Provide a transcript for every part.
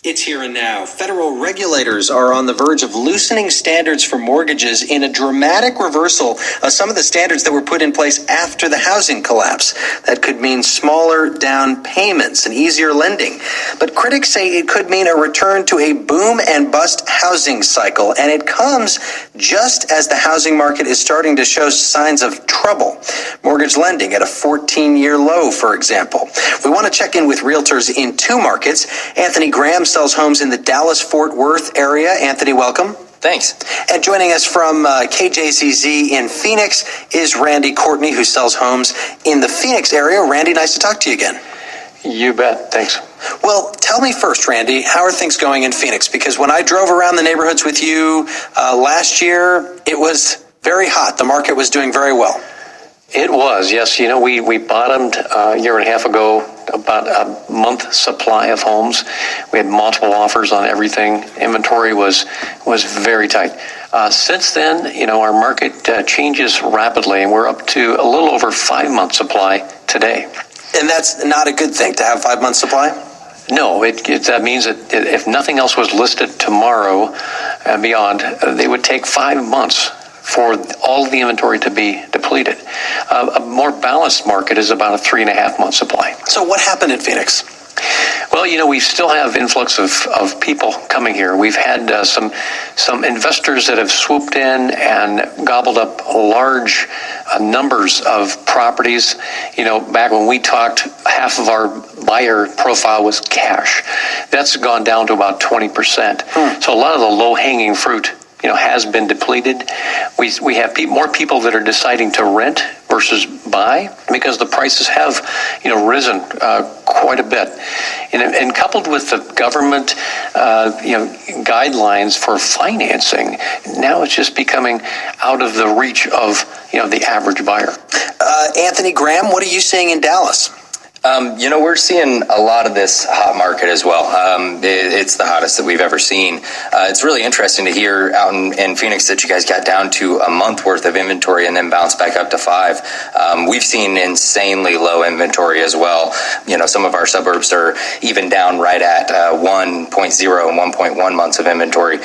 It's here and now. Federal regulators are on the verge of loosening standards for mortgages in a dramatic reversal of some of the standards that were put in place after the housing collapse. That could mean smaller down payments and easier lending. But critics say it could mean a return to a boom and bust housing cycle, and it comes just as the housing market is starting to show signs of trouble. Mortgage lending at a 14-year low, for example. We want to check in with realtors in two markets. Anthony Graham sells homes in the Dallas-Fort Worth area. Anthony, welcome. Thanks. And joining us from KJZZ in Phoenix is Randy Courtney, who sells homes in the Phoenix area. Randy, nice to talk to you again. You bet. Thanks. Well, tell me first, Randy, how are things going in Phoenix? Because when I drove around the neighborhoods with you last year, it was very hot. The market was doing very well. It was, yes. You know, we bottomed a year and a half ago, about a month supply of homes. We had multiple offers on everything. Inventory was very tight. Since then, you know, our market changes rapidly, and we're up to a little over 5 months supply today. And that's not a good thing to have 5 months supply? No, that means that if nothing else was listed tomorrow and beyond, they would take 5 months for all of the inventory to be depleted. A more balanced market is about a 3.5 month supply. So what happened in Phoenix? Well, you know, we still have influx of people coming here. We've had some investors that have swooped in and gobbled up large numbers of properties. You know, back when we talked, half of our buyer profile was cash. That's gone down to about 20%. So a lot of the low-hanging fruit, you know, has been depleted. We have more people that are deciding to rent versus buy because the prices have, you know, risen quite a bit. And coupled with the government, you know, guidelines for financing, now it's just becoming out of the reach of, you know, the average buyer. Anthony Graham, what are you seeing in Dallas? You know, we're seeing a lot of this hot market as well. It's the hottest that we've ever seen. It's really interesting to hear out in Phoenix that you guys got down to a month worth of inventory and then bounced back up to 5. We've seen insanely low inventory as well. You know, some of our suburbs are even down right at 1.0 and 1.1 months of inventory.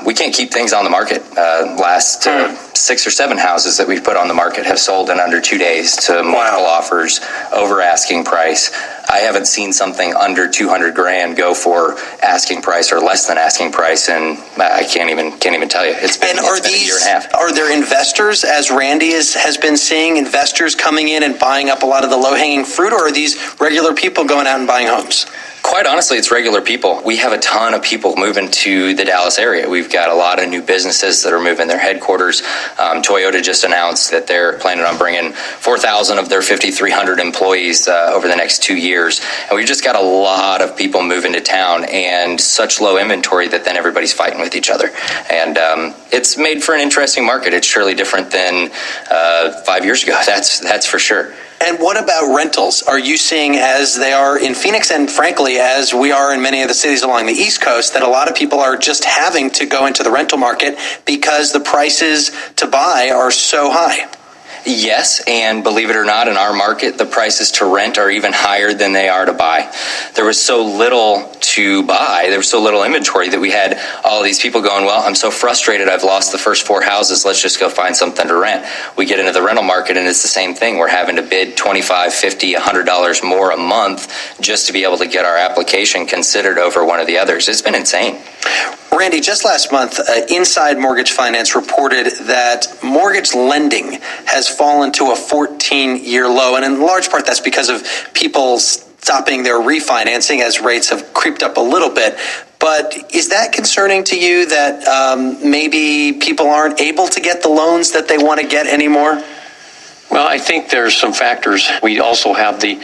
We can't keep things on the market. Last 6 or 7 houses that we've put on the market have sold in under 2 days to multiple offers over asking price. I haven't seen something under $200,000 go for asking price or less than asking price, and I can't even tell you. It's been a year and a half. Are there investors, as Randy has been seeing, investors coming in and buying up a lot of the low-hanging fruit, or are these regular people going out and buying homes? Quite honestly, it's regular people. We have a ton of people moving to the Dallas area. We've got a lot of new businesses that are moving their headquarters. Toyota just announced that they're planning on bringing 4,000 of their 5,300 employees over the next 2 years. And we've just got a lot of people moving to town and such low inventory that then everybody's fighting with each other. And it's made for an interesting market. It's surely different than 5 years ago. That's for sure. And what about rentals? Are you seeing, as they are in Phoenix and frankly as we are in many of the cities along the East Coast, that a lot of people are just having to go into the rental market because the prices to buy are so high? Yes, and believe it or not, in our market, the prices to rent are even higher than they are to buy. There was so little to buy, there was so little inventory that we had all these people going, well, I'm so frustrated, I've lost the first 4 houses, let's just go find something to rent. We get into the rental market and it's the same thing. We're having to bid $25, $50, $100 more a month just to be able to get our application considered over one of the others. It's been insane. Randy, just last month, Inside Mortgage Finance reported that mortgage lending has fallen to a 14-year low, and in large part that's because of people stopping their refinancing as rates have creeped up a little bit. But is that concerning to you that maybe people aren't able to get the loans that they want to get anymore? Well, I think there's some factors. We also have the,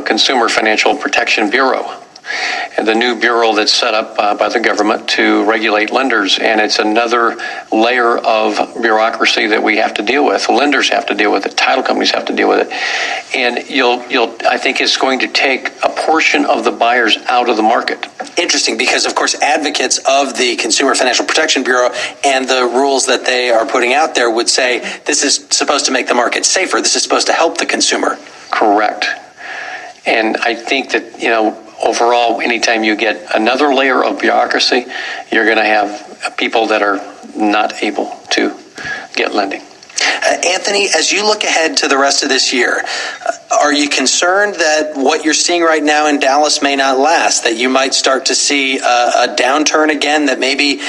Consumer Financial Protection Bureau, and the new bureau that's set up by the government to regulate lenders, and it's another layer of bureaucracy that we have to deal with. Lenders have to deal with it. Title companies have to deal with it, and I think it's going to take a portion of the buyers out of the market. Interesting, because of course advocates of the Consumer Financial Protection Bureau and the rules that they are putting out there would say this is supposed to make the market safer. This is supposed to help the consumer. Correct. And I think that, overall, anytime you get another layer of bureaucracy, you're going to have people that are not able to get lending. Anthony, as you look ahead to the rest of this year, are you concerned that what you're seeing right now in Dallas may not last, that you might start to see a downturn again, that maybe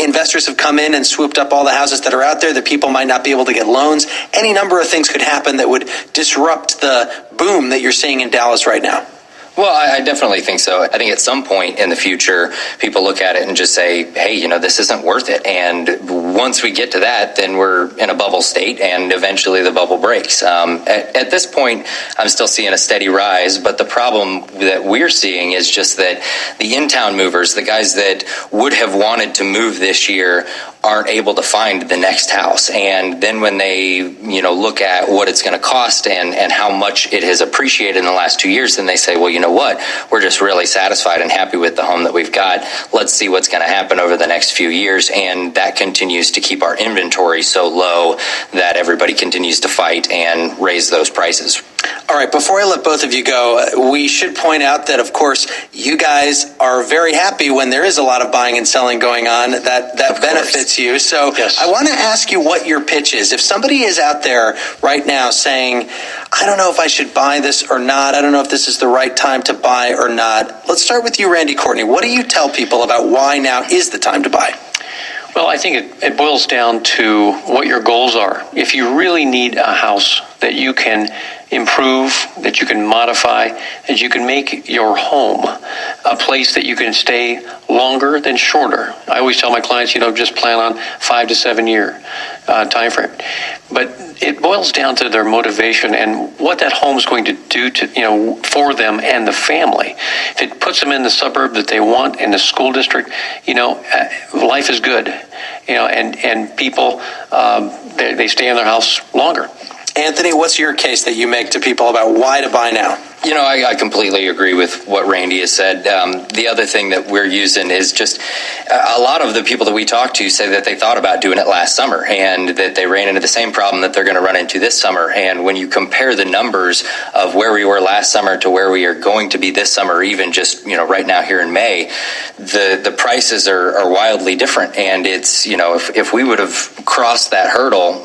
investors have come in and swooped up all the houses that are out there, that people might not be able to get loans? Any number of things could happen that would disrupt the boom that you're seeing in Dallas right now. Well, I definitely think so. I think at some point in the future, people look at it and just say, hey, this isn't worth it. And once we get to that, then we're in a bubble state, and eventually the bubble breaks. At this point, I'm still seeing a steady rise, but the problem that we're seeing is just that the in-town movers, the guys that would have wanted to move this year, aren't able to find the next house. And then when they, look at what it's going to cost and how much it has appreciated in the last 2 years, then they say, well, you know what? We're just really satisfied and happy with the home that we've got. Let's see what's going to happen over the next few years. And that continues to keep our inventory so low that everybody continues to fight and raise those prices. All right, before I let both of you go, we should point out that, of course, you guys are very happy when there is a lot of buying and selling going on. That benefits you. So yes. I want to ask you what your pitch is. If somebody is out there right now saying, I don't know if I should buy this or not, I don't know if this is the right time to buy or not. Let's start with you, Randy Courtney. What do you tell people about why now is the time to buy? Well, I think it boils down to what your goals are. If you really need a house that you can improve, that you can modify, that you can make your home a place that you can stay longer than shorter. I always tell my clients, just plan on 5 to 7 year time frame. But it boils down to their motivation and what that home is going to do to, for them and the family. If it puts them in the suburb that they want, in the school district, life is good. And people, they stay in their house longer. Anthony, what's your case that you make to people about why to buy now? I completely agree with what Randy has said. The other thing that we're using is just a lot of the people that we talk to say that they thought about doing it last summer and that they ran into the same problem that they're going to run into this summer. And when you compare the numbers of where we were last summer to where we are going to be this summer, even just, right now here in May, the prices are wildly different. And it's, if we would have crossed that hurdle,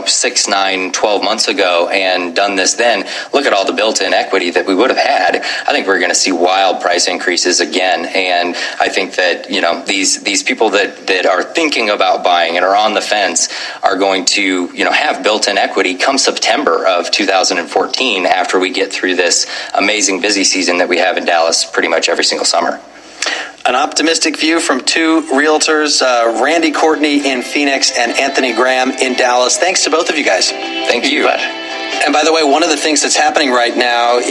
6, 9, 12 months ago and done this then, look at all the built-in equity that we would have had. I think we're going to see wild price increases again. And I think that, these people that are thinking about buying and are on the fence are going to, have built-in equity come September of 2014 after we get through this amazing busy season that we have in Dallas pretty much every single summer. An optimistic view from two realtors, Randy Courtney in Phoenix and Anthony Graham in Dallas. Thanks to both of you guys. Thank you. And by the way, one of the things that's happening right now is